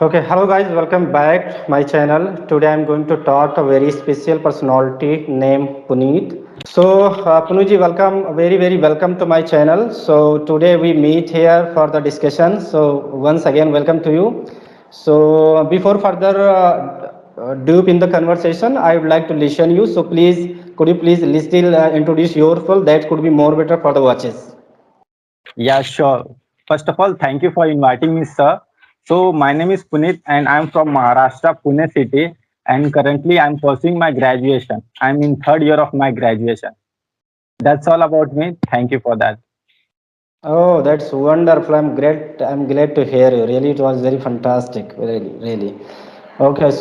Okay, hello guys, welcome back my channel. Today I'm going to talk a very special personality named Puneet. Puneet, welcome, very welcome to my channel. So today we meet here for the discussion. So once again, welcome to you. So before further deep in the conversation, I would like to listen you. So please, could you please still introduce yourself? That could be more better for the watches. Yeah, sure. First of all, thank you for inviting me, sir. So, my name is Puneet and I'm from Maharashtra, Pune city. And currently, I'm pursuing my graduation. I'm in third year of my graduation. That's all about me. Thank you for that. Oh, that's wonderful. I'm great. I'm glad to hear you. Really, it was very fantastic. Really. Okay,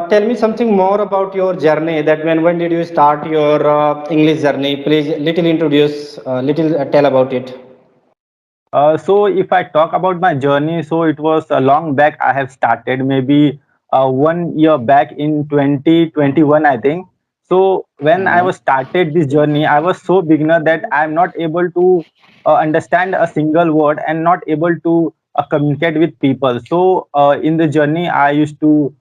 tell me something more about your journey. That when did you start your English journey? Please, little introduce, little tell about it. So if I talk about my journey, so it was a long back I have started, maybe 1 year back in 2021, I think. So when I was started this journey, I was so beginner that I'm not able to understand a single word and not able to communicate with people. So in the journey, I used to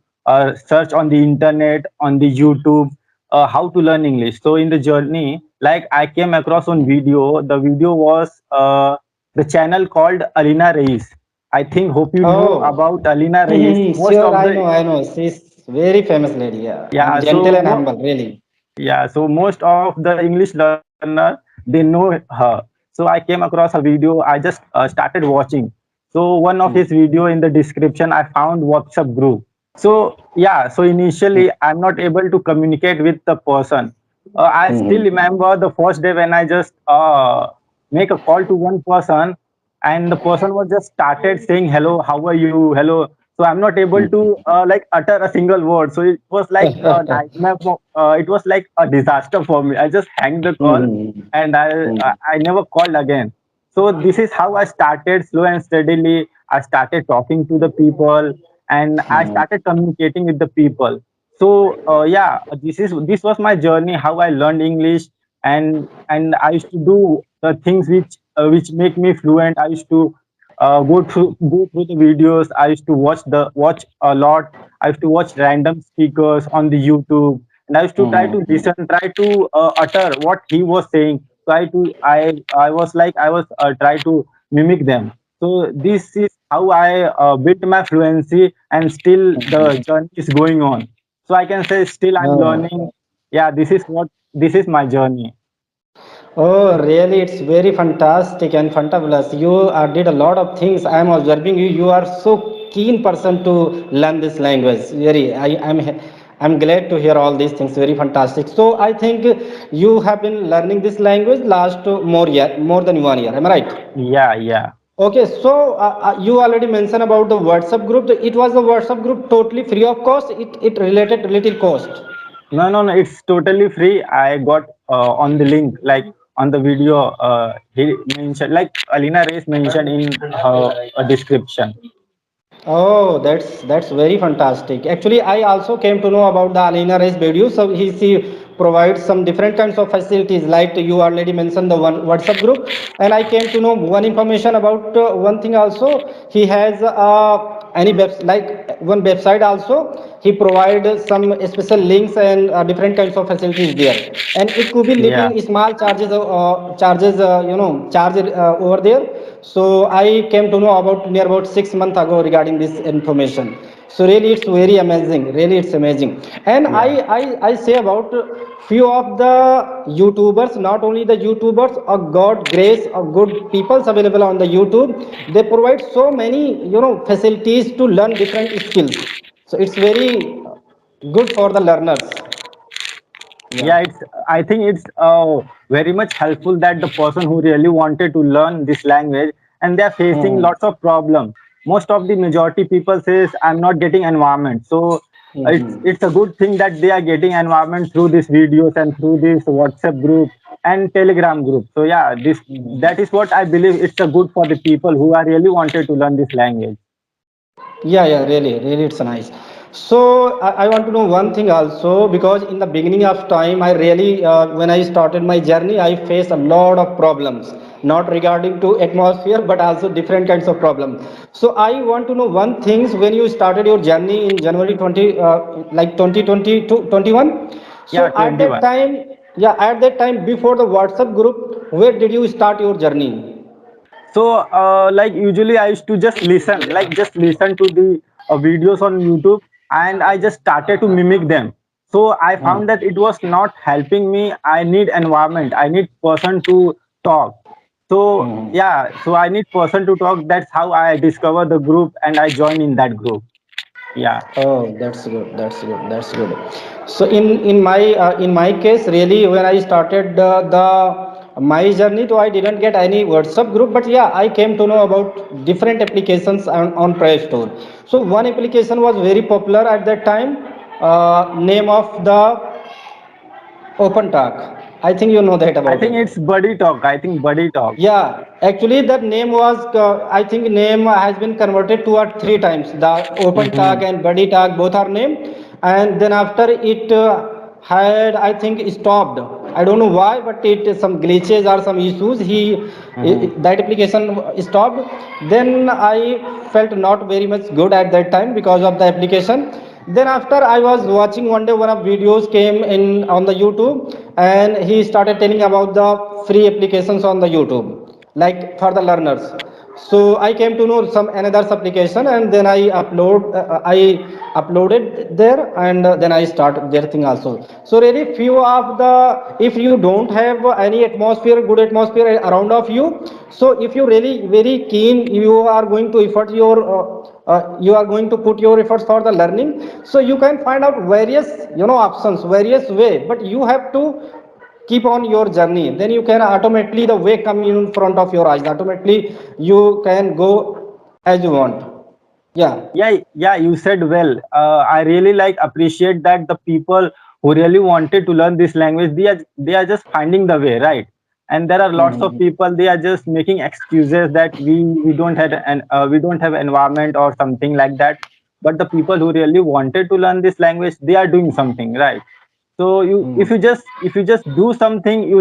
search on the internet, on the YouTube, how to learn English. So in the journey, like I came across one video. The video was the channel called Alina Reis. I think hope you know Oh, about Alina Reis. Most sure. of I the know. I know. She's very famous lady. Yeah, yeah, gentle so and humble. Really. yeah, so most of the English learner they know her. So I came across her video. I just started watching. So one of his video in the description, I found WhatsApp group. So yeah, so initially I'm not able to communicate with the person. I still remember the first day when I just make a call to one person, and the person was just started saying hello, how are you, hello. So I'm not able to like utter a single word. So it was like a nightmare. It was like a disaster for me. I just hang the call, and I never called again. So this is how I started slow and steadily. I started talking to the people, and I started communicating with the people. So yeah, this was my journey, how I learned English, and I used to do the things which make me fluent. I used to go through the videos. I used to watch a lot. I used to watch random speakers on the YouTube, and I used to try to listen, try to utter what he was saying. I was like I was try to mimic them. So this is how I built my fluency, and still the journey is going on. So I can say still I'm Oh. learning. Yeah, this is my journey. Oh, really? It's very fantastic and fantabulous. You did a lot of things. I am observing you. You are so keen person to learn this language. I'm glad to hear all these things. Very fantastic. So I think you have been learning this language last more than 1 year. Am I right? Yeah, yeah. Okay. So you already mentioned about the WhatsApp group. It was the WhatsApp group totally free of cost. It related little cost. No, no, no. It's totally free. I got on the link, like on the video. He mentioned, like Alina Reyes mentioned in her description. Oh, that's very fantastic. Actually, I also came to know about the Alina Race video. So she provides some different kinds of facilities, like you already mentioned the one WhatsApp group, and I came to know one information about one thing also. He has any web like one website also. He provides some special links and different kinds of facilities there, and it could be Yeah, little small charge over there. So I came to know about near about 6 months ago regarding this information. So really it's very amazing, really it's amazing. And yeah, I say about few of the YouTubers, not only the YouTubers, a god grace of good peoples available on the YouTube. They provide so many facilities to learn different skills. So it's very good for the learners. Yeah. yeah. It's. I think it's very much helpful that the person who really wanted to learn this language and they are facing Mhm. lots of problems. Most of the majority people says I'm not getting environment. So it's a good thing that they are getting environment through these videos and through this WhatsApp group and Telegram group. So yeah, this that is what I believe. It's a good for the people who are really wanted to learn this language. Yeah, really, really, it's nice. So I want to know one thing also, because in the beginning of time I really when I started my journey I faced a lot of problems, not regarding to atmosphere but also different kinds of problems. So I want to know one things, when you started your journey in January 20 like 2020 to 21. Yeah, So at that 21. time, yeah, at that time before the WhatsApp group, where did you start your journey? So, like usually I used to just listen, like just listen to the videos on YouTube, and I just started to mimic them. So I found that it was not helping me. I need environment. I need person to talk. So Hmm. yeah, so I need person to talk. That's how I discover the group and I join in that group. Yeah. Oh, that's good. That's good. That's good. So in my case, really, when I started the my journey, so I didn't get any WhatsApp group, but yeah, I came to know about different applications on Play Store. So one application was very popular at that time. Name of the Open Talk. I think you know that I about think it. it's buddy talk. I think buddy talk. Yeah, actually, that name was, I think, name has been converted two or three times. The Open Hmm. Tag and Buddy Tag both are name, and then after it had, I think, stopped. I don't know why, but it some glitches or some issues. Hmm. That application stopped. Then I felt not very much good at that time because of the application. Then after I was watching one day, one of videos came in on the YouTube, and he started telling about the free applications on the YouTube, like for the learners. So I came to know some another application, and then I uploaded there, and then I start their thing also. So really few of the, if you don't have any atmosphere, good atmosphere around of you, so if you really very keen, you are going to effort your you are going to put your efforts for the learning, so you can find out various options, various way, but you have to keep on your journey, then you can automatically the way come in front of your eyes, automatically you can go as you want. Yeah. Yeah, yeah, you said well. I really like appreciate that the people who really wanted to learn this language, they are just finding the way, right? And there are lots of Mhm. people, they are just making excuses that we don't have an we don't have environment or something like that. But the people who really wanted to learn this language, they are doing something, right? So you, Mhm. if you just do something, you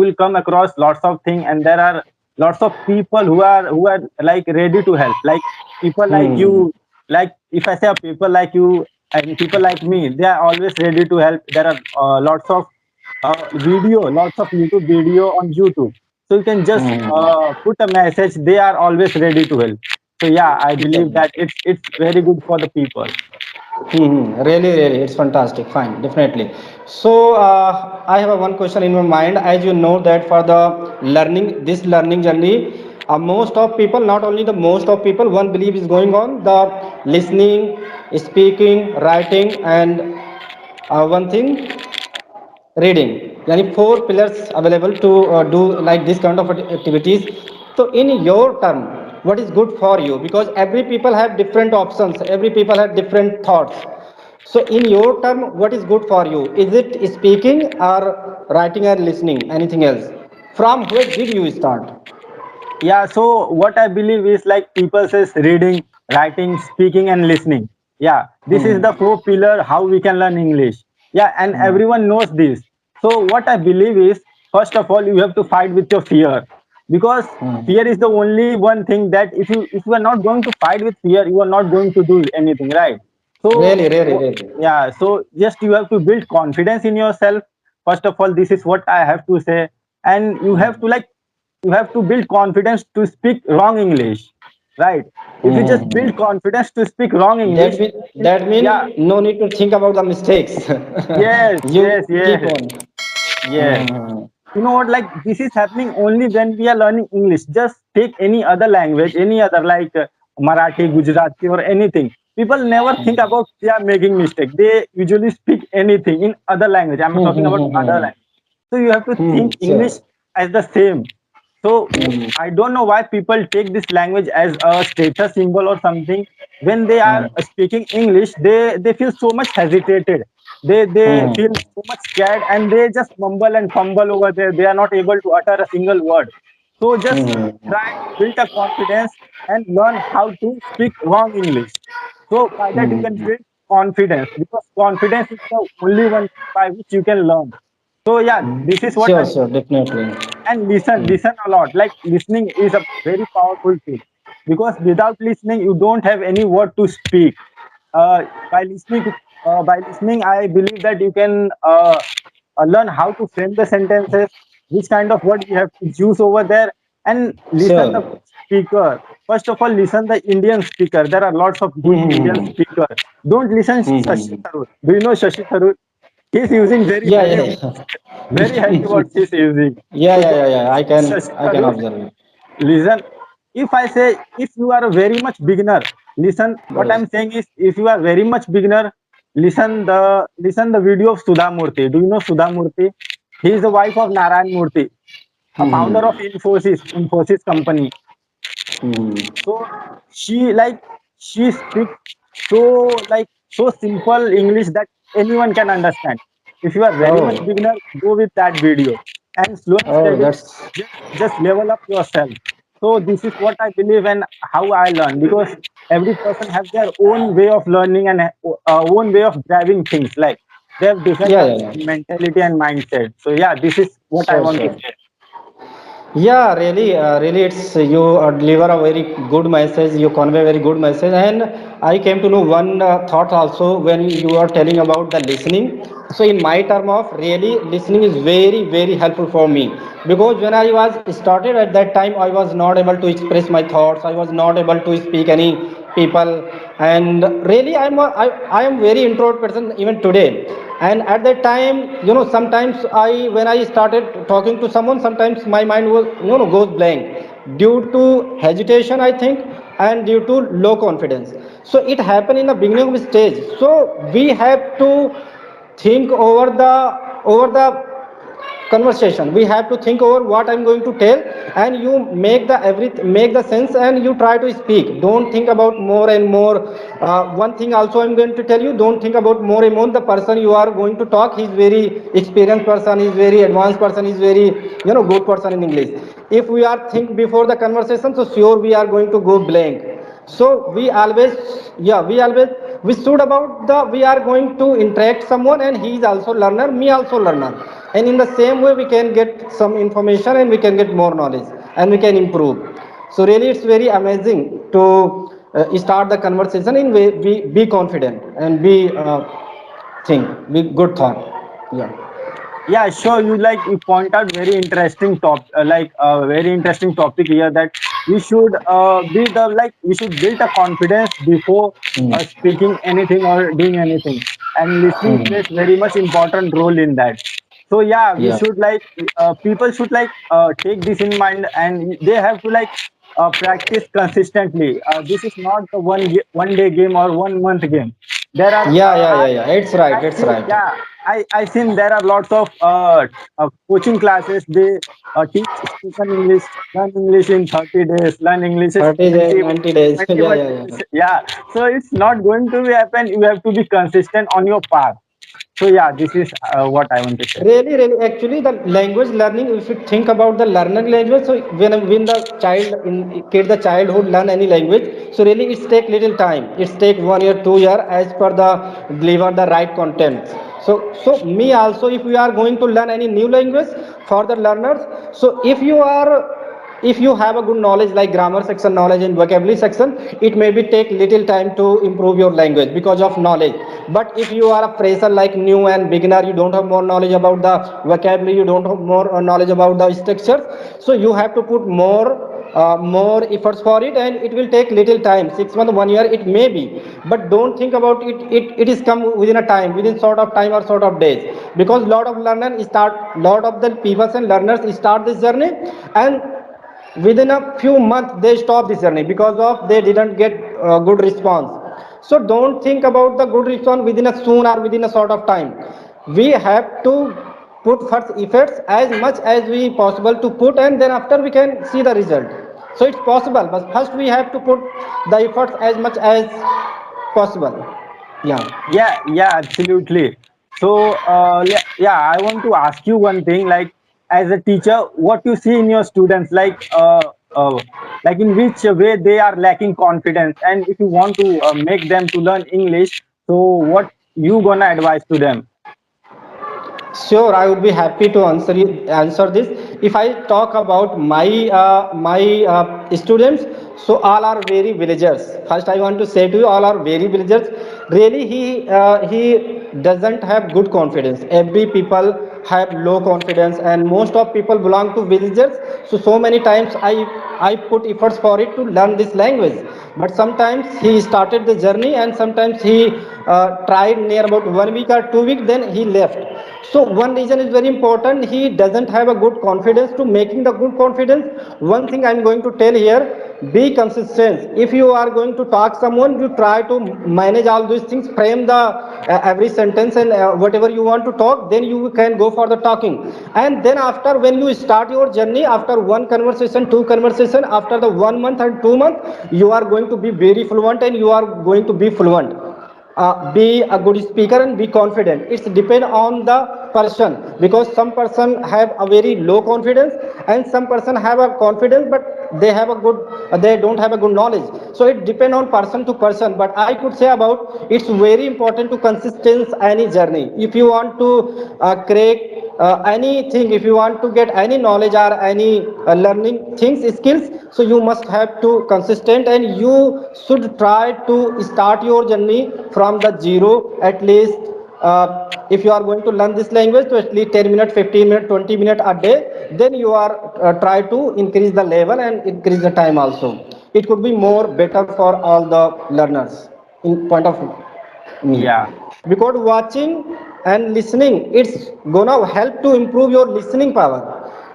will come across lots of things, and there are lots of people who are like ready to help, like people like Mhm. you. Like if I say people like you and people like me, they are always ready to help. There are lots of lots of YouTube video on YouTube, so you can just Mhm. put a message, they are always ready to help. So yeah, I believe Yeah. that it's very good for the people. Really, really, it's fantastic. Fine, definitely. So, I have a one question in my mind. As you know that for the learning, this learning journey, most of people, not only the most of people, one belief is going on the listening, speaking, writing, and one thing, reading. Yani four pillars available to do like this kind of activities. So in your term, what is good for you, because every people have different options, every people have different thoughts. So in your term, what is good for you? Is it speaking or writing or listening, anything else? From where did you start? Yeah, so what I believe is like people says reading, writing, speaking, and listening. Yeah, this is Hmm. the four pillar how we can learn English. Yeah, and Hmm. everyone knows this. So what I believe is, first of all, you have to fight with your fear, because Hmm. fear is the only one thing that if you are not going to fight with fear, you are not going to do anything, right? So Really, really, really. yeah, so just you have to build confidence in yourself. First of all, this is what I have to say, and you have to build confidence to speak wrong English, right? If you just build Hmm. confidence to speak wrong That English, mean then that mean yeah, no need to think about the mistakes. yes, You yes, keep yes, on. yes. Hmm. You know what? Like this is happening only when we are learning English. Just take any other language, any other like Marathi, Gujarati, or anything. People never think about they are making mistake. They usually speak anything in other language. I'm talking about other language. So you have to think English Sure. as the same. So Hmm. I don't know why people take this language as a status symbol or something. When they Hmm. are speaking English, they feel so much hesitated. They Hmm. feel so much scared, and they just mumble and fumble over there. They are not able to utter a single word. So just Hmm. try to build a confidence and learn how to speak wrong English. So by that you can Hmm. build. confidence, because confidence is the only one by which you can learn. So yeah, this is what Sure, I sure, believe. definitely. And listen a lot. Like listening is a very powerful tool, because without listening you don't have any word to speak. By listening to by listening, I believe that you can learn how to frame the sentences, which kind of word we have to use over there, and listen the Sure. speaker. First of all, listen the Indian speaker. There are lots of good Indian Mm-hmm. speaker. Don't listen Shashi Mm-hmm. Tharoor. Do you know Shashi Tharoor? He's using very Yeah, heavy yeah, words, yeah. very heavy words he's using. Yeah, So yeah, don't yeah, yeah. listen Shashi I can Tharoor. observe it. Listen, if I say, if you are a very much beginner, listen, what I'm saying is, if you are very much beginner, listen the video of Sudha Murthy. Do you know Sudha Murthy? He is the wife of Narayan Murthy, a founder of Mm-hmm. Infosys company. Mm-hmm. So she like she speaks so, like, so simple English that anyone can understand. If you are very much Oh, beginner, go with that video, and slow and oh, steadily that's just level up yourself. So this is what I believe and how I learn, because every person has their own way of learning and own way of driving things. Like they have different yeah, kind yeah, of yeah. mentality and mindset. So yeah, this is what I Sure, want to sure. say. Yeah, really, really, it's you deliver a very good message. You convey very good message, and I came to know one thought also when you are telling about the listening. So, in my term of really, listening is very, very helpful for me because when I was started at that time, I was not able to express my thoughts. I was not able to speak any people, and really, I am very introvert person even today. And at that time, sometimes when I started talking to someone, sometimes my mind was goes blank due to hesitation, I think, and due to low confidence. So it happened in the beginning of the stage. So we have to think over the conversation. We have to think over what I'm going to tell, and you make the sense, and you try to speak. Don't think about more and more. One thing also I'm going to tell you: don't think about more and more. The person you are going to talk, he's very experienced person, he's very advanced person, he's very good person in English. If we are think before the conversation, so sure we are going to go blank. So we should about the we are going to interact someone, and he is also learner, me also learner, and in the same way we can get some information, and we can get more knowledge, and we can improve. So really it's very amazing to start the conversation in way be confident and be think be good thought. Yeah. Yeah, sure. You point out very interesting very interesting topic here, that we should we should build a confidence before Mm. speaking anything or doing anything, and listening Mm. plays very much important role in that. So yeah, we Yeah. should people should take this in mind, and they have to practice consistently. This is not the one day game or 1 month game. There are Yeah, yeah, yeah, yeah, it's right, I it's see, right. yeah, I seen there are lots of coaching classes. They teach spoken English, learn English in 30 days, learn English in 30 days, 20, 90 days. Yeah, 21 yeah, days. yeah. Yeah, so it's not going to be happen. You have to be consistent on your path. So yeah, this is what I want to say. Really, really, actually, the language learning. If you think about the learning language, so when the child in kid the childhood learn any language, so really it's take little time. It's take 1 year, 2 year as per the deliver the right content. So me also, if we are going to learn any new language for the learners, so if you have a good knowledge like grammar section knowledge and vocabulary section, it may be take little time to improve your language because of knowledge. But if you are a fresher like new and beginner, you don't have more knowledge about the vocabulary, you don't have more knowledge about the structures, so you have to put more efforts for it, and it will take little time, 6 months, 1 year, it may be. But don't think about it, it is come within a time, within sort of time or sort of days, because lot of the people and learners start this journey, and within a few months they stop this journey because of they didn't get good response. So don't think about the good response within a soon or within a sort of time. We have to put first efforts as much as we possible to put, and then after we can see the result. So it's possible, but first we have to put the efforts as much as possible. Yeah. Yeah, yeah, absolutely. So, yeah, I want to ask you one thing. Like, as a teacher, what you see in your students, like in which way they are lacking confidence, and if you want to make them to learn English, So what you gonna advise to them? Sure, I would be happy to answer this. If I talk about my students, so all are very villagers. First, I want to say to you, all are very villagers. Really, he doesn't have good confidence. Every people have low confidence, and most of people belong to villagers. So many times I put efforts for it to learn this language, but sometimes he started the journey, and sometimes he tried near about 1 week or 2 weeks, then he left. So one reason is very important, he doesn't have a good confidence. To making the good confidence, one thing I'm going to tell here: be consistent. If you are going to talk someone, you try to manage all these things, frame the every sentence, and whatever you want to talk, then you can go for the talking. And then after, when you start your journey, after one conversation, two conversation, after the 1 month and 2 month, you are going to be very fluent, and you are going to be fluent. Be a good speaker and be confident. It's depend on the person, because some person have a very low confidence, and some person have a confidence but they have a good they don't have a good knowledge. So it depend on person to person, but I could say about, it's very important to consistent any journey. If you want to create anything, if you want to get any knowledge or any learning things, skills, so you must have to consistent, and you should try to start your journey from the zero. At least if you are going to learn this language, to at least 10 minutes, 15 minutes, 20 minutes a day, then you are try to increase the level and increase the time also. It could be more better for all the learners in point of me. Yeah, Because watching and listening, it's gonna help to improve your listening power.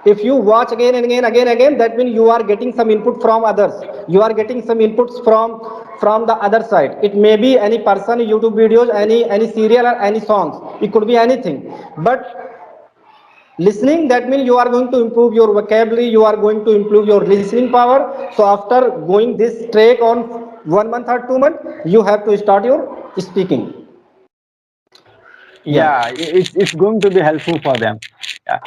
If you watch again and again, that means you are getting some input from others, you are getting some inputs from the other side. It may be any person, YouTube videos, any serial, or any songs, it could be anything. But listening, that means you are going to improve your vocabulary, you are going to improve your listening power. So after going this track on 1 month or 2 months, you have to start your speaking. Yeah. yeah, it's going to be helpful for them. Yeah,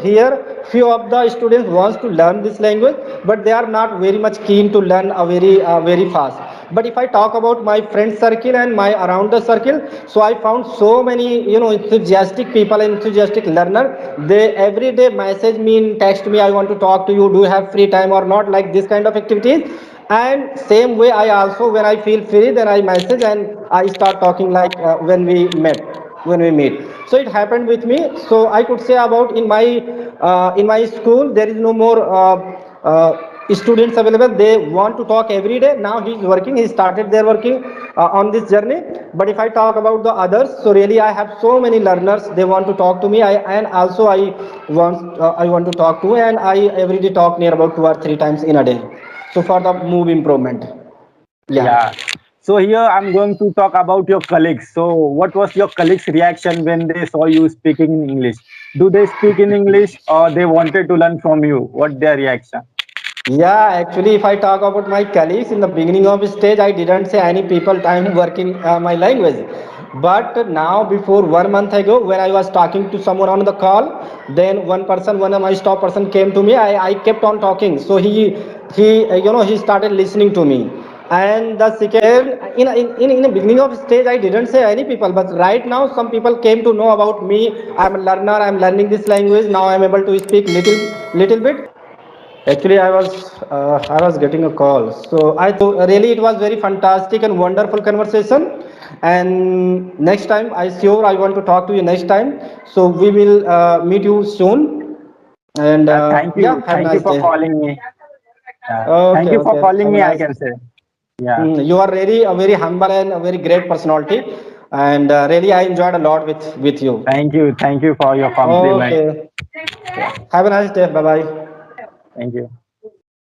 Here, few of the students wants to learn this language, but they are not very much keen to learn a very fast. But if I talk about my friend circle and my around the circle, so I found so many enthusiastic people, enthusiastic learner. They every day message me, text me, I want to talk to you, do you have free time or not, like this kind of activities. And same way, I also, when I feel free, then I message and I start talking, like when we meet. So it happened with me. So I could say about, in my school, there is no more students available. They want to talk every day. Now he's working, he started their working on this journey. But if I talk about the others, so really I have so many learners, they want to talk to me. And also I want to talk to, and I every day talk near about 2 or 3 times in a day, so for the move improvement. yeah. Yeah. So here I'm going to talk about your colleagues. So what was your colleagues' reaction when they saw you speaking in English? Do they speak in English or they wanted to learn from you? What their reaction? Yeah, actually, if I talk about my colleagues, in the beginning of stage, I didn't say any people I'm working my language. But now, before 1 month ago, when I was talking to someone on the call, then one person, one of my staff person came to me. I kept on talking, so he started listening to me. And the second, in the beginning of stage, I didn't say any people, but right now some people came to know about me. I'm a learner. I'm learning this language now. I'm able to speak little bit. Actually, I was getting a call, so I thought really it was very fantastic and wonderful conversation. And next time, I want to talk to you next time. So we will meet you soon. And yeah, have a Thank you nice for day. calling me. Thank Okay, you for okay. calling Have a me. I nice. can say, yeah. You are really a very humble and a very great personality, and really I enjoyed a lot with you. Thank you for your compliment. Okay. Yeah, Have a nice day. Bye bye. thank you.